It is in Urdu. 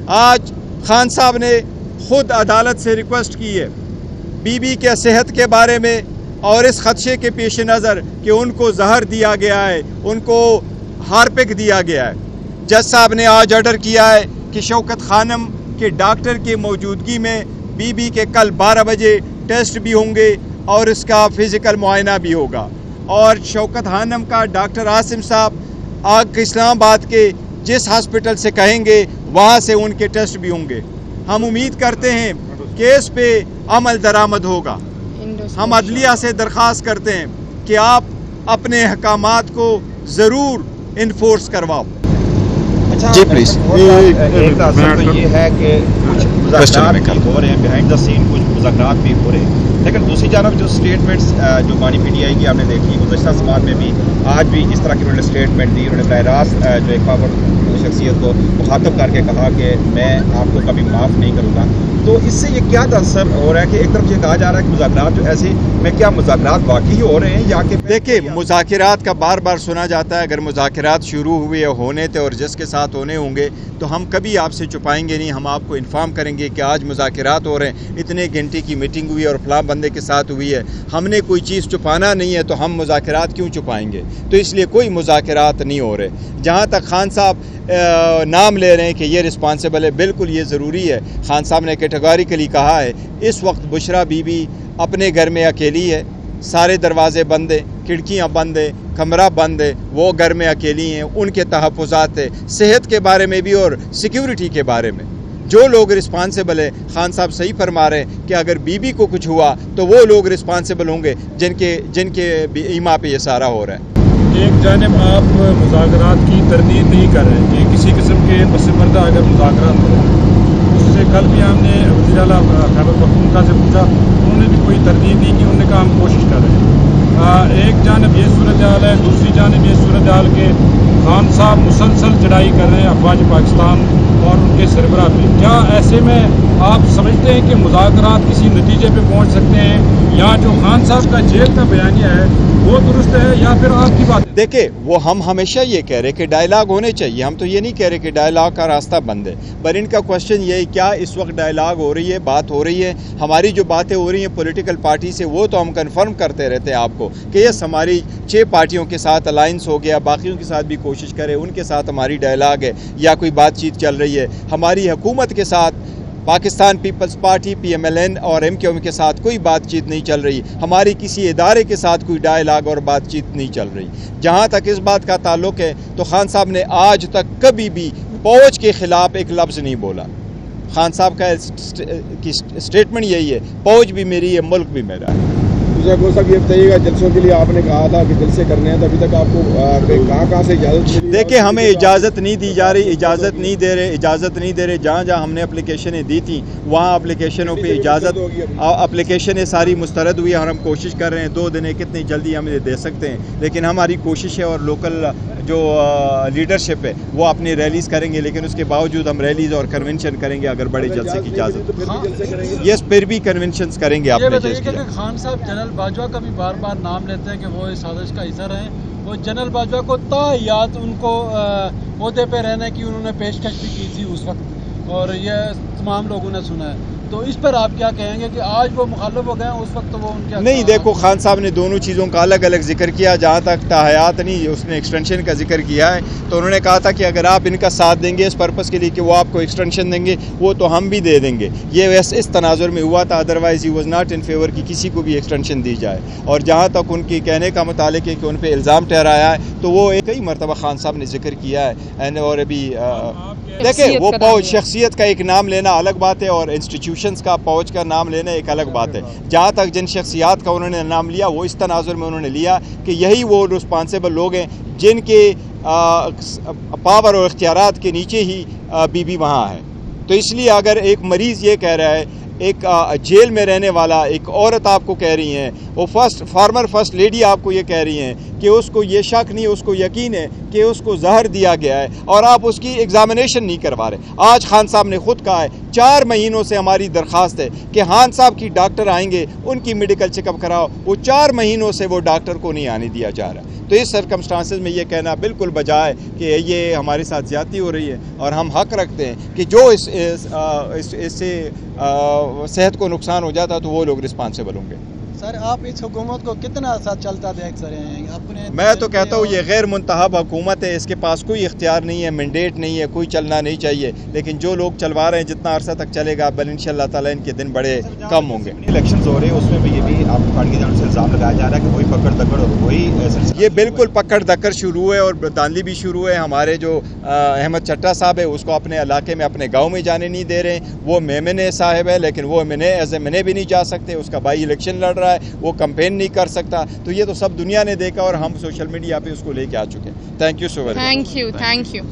آج خان صاحب نے خود عدالت سے ریکویسٹ کی ہے بی بی کے صحت کے بارے میں اور اس خدشے کے پیش نظر کہ ان کو زہر دیا گیا ہے، ان کو ہارپک دیا گیا ہے۔ جج صاحب نے آج آرڈر کیا ہے کہ شوکت خانم کے ڈاکٹر کی موجودگی میں بی بی کے کل 12 بجے ٹیسٹ بھی ہوں گے اور اس کا فزیکل معائنہ بھی ہوگا، اور شوکت خانم کا ڈاکٹر عاصم صاحب آگ اسلام آباد کے جس ہاسپٹل سے کہیں گے وہاں سے ان کے ٹیسٹ بھی ہوں گے۔ ہم امید کرتے ہیں کہ اس پہ عمل درآمد ہوگا۔ ہم عدلیہ سے درخواست کرتے ہیں کہ آپ اپنے احکامات کو ضرور انفورس کرواؤ۔ G please. ایک اثر تو یہ ہے کہ کچھ مذاکرات ہو رہے ہیں، بیہائنڈ دا سین کچھ مذاکرات بھی ہو رہے ہیں، لیکن دوسری جانب جو اسٹیٹمنٹس جو بانی پی ٹی آئی کی ہم نے دیکھی گزشتہ سماعت میں بھی آج بھی اس طرح کی انہوں نے اسٹیٹمنٹ دی، انہوں نے براہ راست جو ایک پاور شخصیت کو مخاطب کر کے کہا کہ میں آپ کو کبھی معاف نہیں کروں گا۔ تو اس سے یہ کیا تاثر ہو رہا ہے کہ ایک طرف یہ کہا جا رہا ہے کہ مذاکرات جو ایسے میں کیا مذاکرات واقعی ہو رہے ہیں یا کہ دیکھیں مذاکرات کا بار بار سنا جاتا ہے، اگر مذاکرات شروع ہوئے ہونے تھے اور جس کے ساتھ ہونے ہوں گے تو ہم کبھی آپ سے چھپائیں گے نہیں، ہم آپ کو انفارم کریں گے کہ آج مذاکرات ہو رہے ہیں، اتنے گھنٹے کی میٹنگ ہوئی اور فلاں بندے کے ساتھ ہوئی ہے۔ ہم نے کوئی چیز چھپانا نہیں ہے تو ہم مذاکرات کیوں چھپائیں گے؟ تو اس لیے کوئی مذاکرات نہیں ہو رہے۔ جہاں تک خان صاحب نام لے رہے ہیں کہ یہ رسپانسبل ہے، بالکل یہ ضروری ہے۔ خان صاحب نے کیٹیگوریکلی کہا ہے اس وقت بشرا بی بی اپنے گھر میں اکیلی ہے، سارے دروازے بند ہیں، کھڑکیاں بند ہیں، کمرہ بند ہے، وہ گھر میں اکیلی ہیں، ان کے تحفظات ہیں صحت کے بارے میں بھی اور سیکیورٹی کے بارے میں۔ جو لوگ رسپانسبل ہے، خان صاحب صحیح فرما رہے ہیں کہ اگر بی بی کو کچھ ہوا تو وہ لوگ رسپانسبل ہوں گے جن کے ایما پہ یہ سارا ہو رہا ہے۔ ایک جانب آپ مذاکرات کی تردید نہیں کر رہے کہ کسی قسم کے پس پردہ اگر مذاکرات ہو، اس سے کل بھی ہم نے وزیر اعلیٰ خیبر پختونخوا سے پوچھا، انہوں نے بھی کوئی تردید نہیں کی، انہوں نے کہا ہم کوشش کر رہے ہیں۔ ایک جانب یہ صورتحال ہے، دوسری جانب یہ صورتحال کہ خان صاحب مسلسل چڑھائی کر رہے ہیں افواج پاکستان اور ان کے سربراہ پہ۔ کیا ایسے میں آپ سمجھتے ہیں کہ مذاکرات کسی نتیجے پہ پہنچ سکتے ہیں، یا جو خان صاحب کا جیل کا بیانیہ ہے وہ درست ہے یا پھر آپ کی بات؟ دیکھیں وہ ہم ہمیشہ یہ کہہ رہے کہ ڈائلاگ ہونے چاہیے، ہم تو یہ نہیں کہہ رہے کہ ڈائلاگ کا راستہ بند ہے، پر ان کا کوشچن یہ ہے کیا اس وقت ڈائلاگ ہو رہی ہے، بات ہو رہی ہے؟ ہماری جو باتیں ہو رہی ہیں پولیٹیکل پارٹی سے وہ تو ہم کنفرم کرتے رہتے ہیں آپ کو کہ یہ ہماری 6 پارٹیوں کے ساتھ الائنس ہو گیا، باقیوں کے ساتھ بھی کوشش کریں، ان کے ساتھ ہماری ڈائلاگ ہے یا کوئی بات چیت چل رہی ہے۔ ہماری حکومت کے ساتھ پاکستان پیپلز پارٹی PMLN اور MQM کے ساتھ کوئی بات چیت نہیں چل رہی، ہماری کسی ادارے کے ساتھ کوئی ڈائلاگ اور بات چیت نہیں چل رہی۔ جہاں تک اس بات کا تعلق ہے تو خان صاحب نے آج تک کبھی بھی فوج کے خلاف ایک لفظ نہیں بولا۔ خان صاحب کا اسٹیٹمنٹ یہی ہے، فوج بھی میری ہے، ملک بھی میرا ہے۔ صاحب یہ بتائیے گا جلسوں کے لیے آپ نے کہا تھا کہ جلسے کرنے ہیں، تو ابھی تک آپ کو کہاں سے اجازت؟ دیکھیں ہمیں اجازت نہیں دی جا رہی، اجازت نہیں دے رہے۔ جہاں جہاں ہم نے اپلیکیشنیں دی تھیں وہاں اپلیکیشنوں پہ اپلیکیشنیں ساری مسترد ہوئی اور ہم کوشش کر رہے ہیں 2 دن کتنی جلدی ہم یہ دے سکتے ہیں، لیکن ہماری کوشش ہے اور لوکل جو لیڈرشپ ہے وہ اپنی ریلیز کریں گے، لیکن اس کے باوجود ہم ریلیز اور کنونشن کریں گے اگر بڑے جلسے کی اجازت۔ یس پھر بھی کنونشنز کریں گے اپنے جیسے۔ خان صاحب جنرل باجوہ کا بھی بار بار نام لیتے ہیں کہ وہ اس سازش کا حصہ رہے، وہ جنرل باجوہ کو تاحیات ان کو عہدے پہ رہنے کی انہوں نے پیشکش بھی کی تھی اس وقت، اور یہ تمام لوگوں نے سنا ہے، تو اس پر آپ کیا کہیں گے کہ آج وہ مخالف ہو گئے ہیں، اس وقت وہ ان کے نہیں؟ دیکھو خان صاحب نے دونوں چیزوں کا الگ الگ ذکر کیا، جہاں تک تاحیات نہیں اس نے ایکسٹینشن کا ذکر کیا ہے، تو انہوں نے کہا تھا کہ اگر آپ ان کا ساتھ دیں گے اس پرپس کے لیے کہ وہ آپ کو ایکسٹینشن دیں گے وہ تو ہم بھی دے دیں گے، یہ ویسے اس تناظر میں ہوا تھا، otherwise he was not in favour کہ کسی کو بھی ایکسٹینشن دی جائے۔ اور جہاں تک ان کی کہنے کا متعلق ہے کہ ان پہ الزام ٹھہرایا ہے تو وہ کئی مرتبہ خان صاحب نے ذکر کیا ہے، اور ابھی دیکھیں وہ فوج شخصیت کا ایک نام لینا الگ بات ہے اور انسٹیٹیوشنز کا فوج کا نام لینا ایک الگ بات ہے۔ جہاں تک جن شخصیات کا انہوں نے نام لیا وہ اس تناظر میں انہوں نے لیا کہ یہی وہ رسپانسبل لوگ ہیں جن کے پاور اور اختیارات کے نیچے ہی بی بی وہاں ہے۔ تو اس لیے اگر ایک مریض یہ کہہ رہا ہے، ایک جیل میں رہنے والا ایک عورت آپ کو کہہ رہی ہیں، وہ فارمر فرسٹ لیڈی آپ کو یہ کہہ رہی ہیں کہ اس کو یہ شک نہیں، اس کو یقین ہے کہ اس کو زہر دیا گیا ہے اور آپ اس کی ایگزامینیشن نہیں کروا رہے. آج خان صاحب نے خود کہا ہے 4 مہینوں سے ہماری درخواست ہے کہ خان صاحب کی ڈاکٹر آئیں گے، ان کی میڈیکل چیک اپ کراؤ. وہ 4 مہینوں سے وہ ڈاکٹر کو نہیں آنے دیا جا رہا. تو اس سرکمسٹانسز میں یہ کہنا بالکل بجائے کہ یہ ہمارے ساتھ زیادتی ہو رہی ہے اور ہم حق رکھتے ہیں کہ جو اس سے صحت کو نقصان ہو جاتا تو وہ لوگ رسپانسیبل ہوں گے. سر آپ اس حکومت کو کتنا عرصہ چلتا دیکھ رہے ہیں؟ اپنے میں تو کہتا ہوں یہ غیر منتخب حکومت ہے، اس کے پاس کوئی اختیار نہیں ہے، مینڈیٹ نہیں ہے، کوئی چلنا نہیں چاہیے. لیکن جو لوگ چلوا رہے ہیں جتنا عرصہ تک چلے گا بل انشاءاللہ تعالیٰ ان کے دن بڑے کم ہوں گے. الیکشنز ہو رہے ہیں اس میں بھی یہ بھی آپ کو پارٹی کی جانب سے الزام لگایا جا رہا ہے کہ وہی پکڑ دکڑ اور وہی یہ بالکل پکڑ دکڑ شروع ہے اور دھاندلی بھی شروع ہے. ہمارے جو احمد چٹا صاحب ہے اس کو اپنے علاقے میں اپنے گاؤں میں جانے نہیں دے رہے ہیں. وہ میمنے صاحب ہے لیکن وہ ایز اے منے بھی نہیں جا سکتے. اس کا بھائی الیکشن لڑ رہا ہے، وہ کمپین نہیں کر سکتا. تو یہ تو سب دنیا نے دیکھا اور ہم سوشل میڈیا پہ اس کو لے کے آ چکے ہیں. Thank you so very much. Thank you.